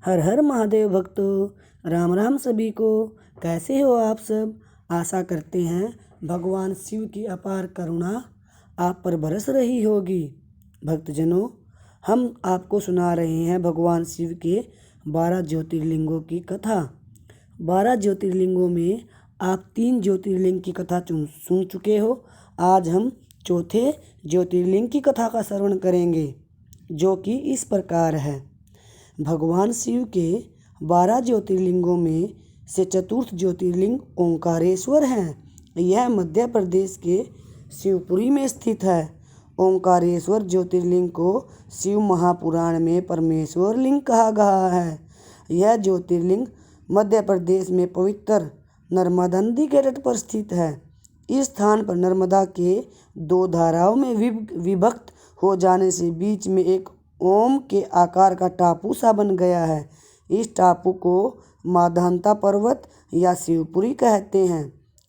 हर हर महादेव भक्तों, राम राम सभी को। कैसे हो आप सब? आशा करते हैं भगवान शिव की अपार करुणा आप पर बरस रही होगी। भक्तजनों, हम आपको सुना रहे हैं भगवान शिव के 12 ज्योतिर्लिंगों की कथा। 12 ज्योतिर्लिंगों में आप 3 ज्योतिर्लिंग की कथा सुन चुके हो। आज हम चौथे ज्योतिर्लिंग की कथा का श्रवण करेंगे, जो कि इस प्रकार है। भगवान शिव के 12 ज्योतिर्लिंगों में से चतुर्थ ज्योतिर्लिंग ओंकारेश्वर हैं। यह मध्य प्रदेश के शिवपुरी में स्थित है। ओंकारेश्वर ज्योतिर्लिंग को शिव महापुराण में परमेश्वर लिंग कहा गया है। यह ज्योतिर्लिंग मध्य प्रदेश में पवित्र नर्मदा नदी के तट पर स्थित है। इस स्थान पर नर्मदा के 2 धाराओं में विभक्त हो जाने से बीच में एक ओम के आकार का टापू सा बन गया है। इस टापू को माधांता पर्वत या शिवपुरी कहते हैं।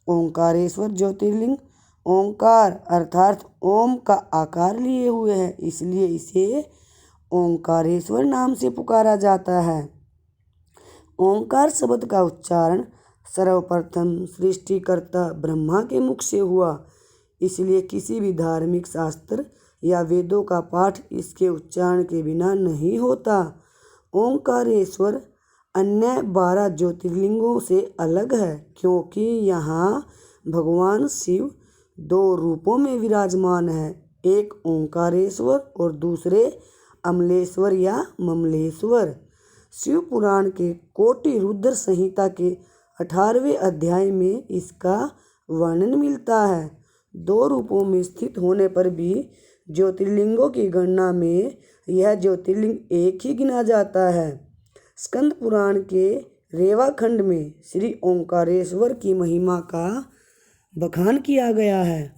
ओंकारेश्वर ज्योतिर्लिंग ओंकार अर्थात ओम का आकार लिए हुए है, इसलिए इसे ओंकारेश्वर नाम से पुकारा जाता है। ओंकार शब्द का उच्चारण सर्वप्रथम सृष्टिकर्ता ब्रह्मा के मुख से हुआ, इसलिए किसी भी धार्मिक शास्त्र या वेदों का पाठ इसके उच्चारण के बिना नहीं होता। ओंकारेश्वर अन्य 12 ज्योतिर्लिंगों से अलग है, क्योंकि यहाँ भगवान शिव 2 रूपों में विराजमान है, एक ओंकारेश्वर और दूसरे अमलेश्वर या ममलेश्वर। शिव पुराण के कोटि रुद्र संहिता के 18वें अध्याय में इसका वर्णन मिलता है। 2 रूपों में स्थित होने पर भी ज्योतिर्लिंगों की गणना में यह ज्योतिर्लिंग एक ही गिना जाता है। स्कंद पुराण के रेवा खंड में श्री ओंकारेश्वर की महिमा का बखान किया गया है,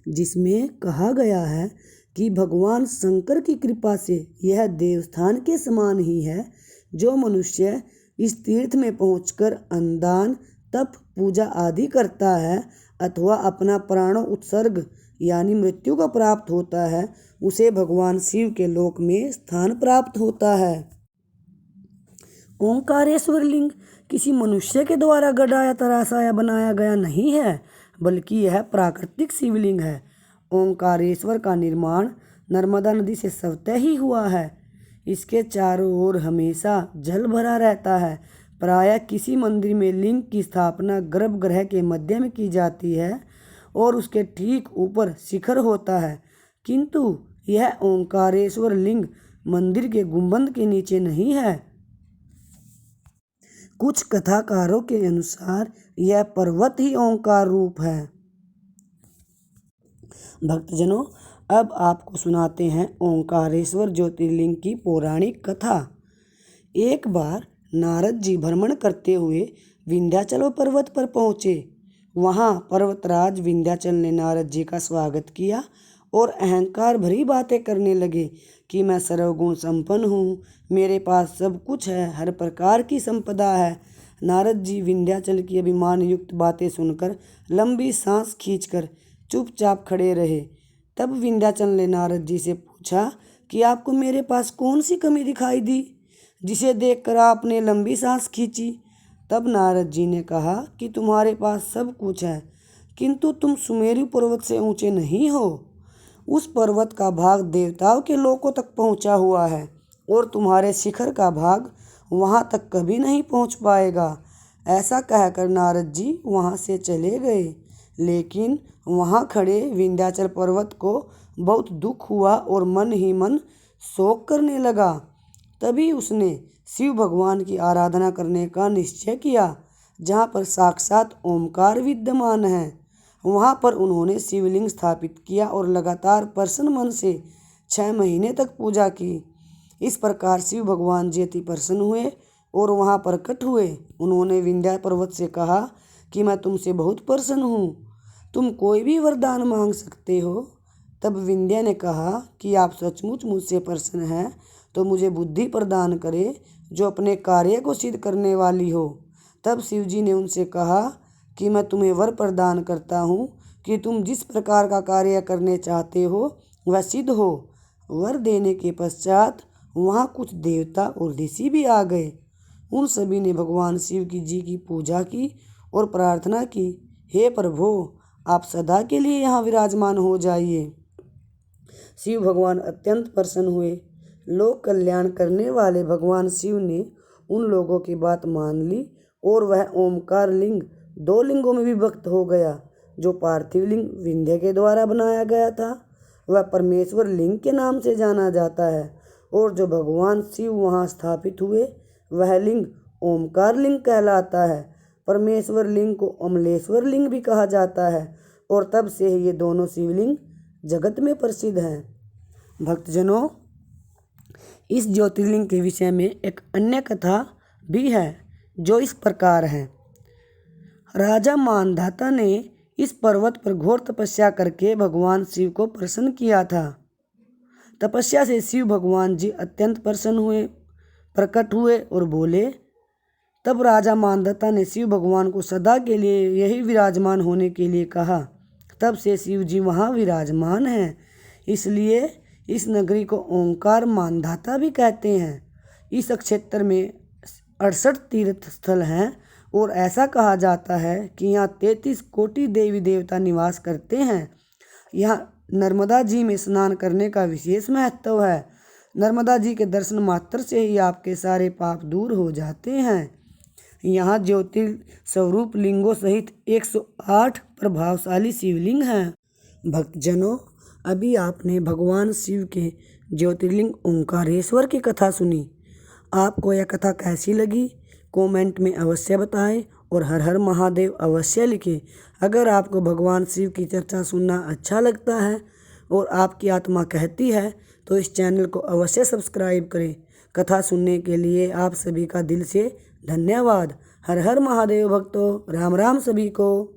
जिसमें कहा गया है कि भगवान शंकर की कृपा से यह देवस्थान के समान ही है। जो मनुष्य इस तीर्थ में पहुंचकर अन्नदान, तप, पूजा आदि करता है अथवा अपना प्राणों उत्सर्ग यानी मृत्यु को प्राप्त होता है, उसे भगवान शिव के लोक में स्थान प्राप्त होता है। ओंकारेश्वर लिंग किसी मनुष्य के द्वारा गढ़ा या तराशा या बनाया गया नहीं है, बल्कि यह प्राकृतिक शिवलिंग है। ओंकारेश्वर का निर्माण नर्मदा नदी से स्वतः ही हुआ है। इसके चारों ओर हमेशा जल भरा रहता है। प्रायः किसी मंदिर में लिंग की स्थापना गर्भगृह के मध्य में की जाती है और उसके ठीक ऊपर शिखर होता है, किंतु यह ओंकारेश्वर लिंग मंदिर के गुंबद के नीचे नहीं है। कुछ कथाकारों के अनुसार यह पर्वत ही ओंकार रूप है। भक्तजनों, अब आपको सुनाते हैं ओंकारेश्वर ज्योतिर्लिंग की पौराणिक कथा। एक बार नारद जी भ्रमण करते हुए विंध्याचल पर्वत पर पहुँचे। वहाँ पर्वतराज विंध्याचल ने नारद जी का स्वागत किया और अहंकार भरी बातें करने लगे कि मैं सर्वगुण संपन्न हूँ, मेरे पास सब कुछ है, हर प्रकार की संपदा है। नारद जी विंध्याचल की अभिमान युक्त बातें सुनकर लंबी सांस खींचकर चुपचाप खड़े रहे। तब विंध्याचल ने नारद जी से पूछा कि आपको मेरे पास कौन सी कमी दिखाई दी, जिसे देखकर आपने लंबी सांस खींची। तब नारद जी ने कहा कि तुम्हारे पास सब कुछ है, किंतु तुम सुमेरु पर्वत से ऊंचे नहीं हो। उस पर्वत का भाग देवताओं के लोकों तक पहुंचा हुआ है और तुम्हारे शिखर का भाग वहां तक कभी नहीं पहुंच पाएगा। ऐसा कहकर नारद जी वहां से चले गए। लेकिन वहां खड़े विंध्याचल पर्वत को बहुत दुख हुआ और मन ही मन शोक करने लगा। तभी उसने शिव भगवान की आराधना करने का निश्चय किया। जहाँ पर साक्षात ओमकार विद्यमान है, वहाँ पर उन्होंने शिवलिंग स्थापित किया और लगातार प्रसन्न मन से 6 महीने तक पूजा की। इस प्रकार शिव भगवान जी अति प्रसन्न हुए और वहाँ प्रकट हुए। उन्होंने विंध्या पर्वत से कहा कि मैं तुमसे बहुत प्रसन्न हूँ, तुम कोई भी वरदान मांग सकते हो। तब विंध्या ने कहा कि आप सचमुच मुझसे प्रसन्न हैं तो मुझे बुद्धि प्रदान करे जो अपने कार्य को सिद्ध करने वाली हो। तब शिवजी ने उनसे कहा कि मैं तुम्हें वर प्रदान करता हूँ कि तुम जिस प्रकार का कार्य करने चाहते हो वह सिद्ध हो। वर देने के पश्चात वहाँ कुछ देवता और ऋषि भी आ गए। उन सभी ने भगवान शिव जी की पूजा की और प्रार्थना की, हे प्रभु, आप सदा के लिए यहाँ विराजमान हो जाइए। शिव भगवान अत्यंत प्रसन्न हुए। लोक कल्याण करने वाले भगवान शिव ने उन लोगों की बात मान ली और वह ओमकार लिंग 2 लिंगों में विभक्त हो गया। जो पार्थिव लिंग विंध्य के द्वारा बनाया गया था वह परमेश्वर लिंग के नाम से जाना जाता है, और जो भगवान शिव वहाँ स्थापित हुए वह लिंग ओमकार लिंग कहलाता है। परमेश्वर लिंग को अमलेश्वर लिंग भी कहा जाता है, और तब से ये दोनों शिवलिंग जगत में प्रसिद्ध हैं। भक्तजनों, इस ज्योतिर्लिंग के विषय में एक अन्य कथा भी है जो इस प्रकार है। राजा मानधाता ने इस पर्वत पर घोर तपस्या करके भगवान शिव को प्रसन्न किया था। तपस्या से शिव भगवान जी अत्यंत प्रसन्न हुए, प्रकट हुए और बोले। तब राजा मानधाता ने शिव भगवान को सदा के लिए यही विराजमान होने के लिए कहा। तब से शिव जी वहाँ विराजमान हैं, इसलिए इस नगरी को ओंकार मानधाता भी कहते हैं। इस क्षेत्र में 68 तीर्थ स्थल हैं और ऐसा कहा जाता है कि यहाँ 33 कोटि देवी देवता निवास करते हैं। यहाँ नर्मदा जी में स्नान करने का विशेष महत्व है। नर्मदा जी के दर्शन मात्र से ही आपके सारे पाप दूर हो जाते हैं। यहाँ ज्योतिर्स्वरूप लिंगों सहित 108 प्रभावशाली शिवलिंग हैं। भक्तजनों, अभी आपने भगवान शिव के ज्योतिर्लिंग ओंकारेश्वर की कथा सुनी। आपको यह कथा कैसी लगी कमेंट में अवश्य बताएं और हर हर महादेव अवश्य लिखें। अगर आपको भगवान शिव की चर्चा सुनना अच्छा लगता है और आपकी आत्मा कहती है तो इस चैनल को अवश्य सब्सक्राइब करें। कथा सुनने के लिए आप सभी का दिल से धन्यवाद। हर हर महादेव भक्तों, राम राम सभी को।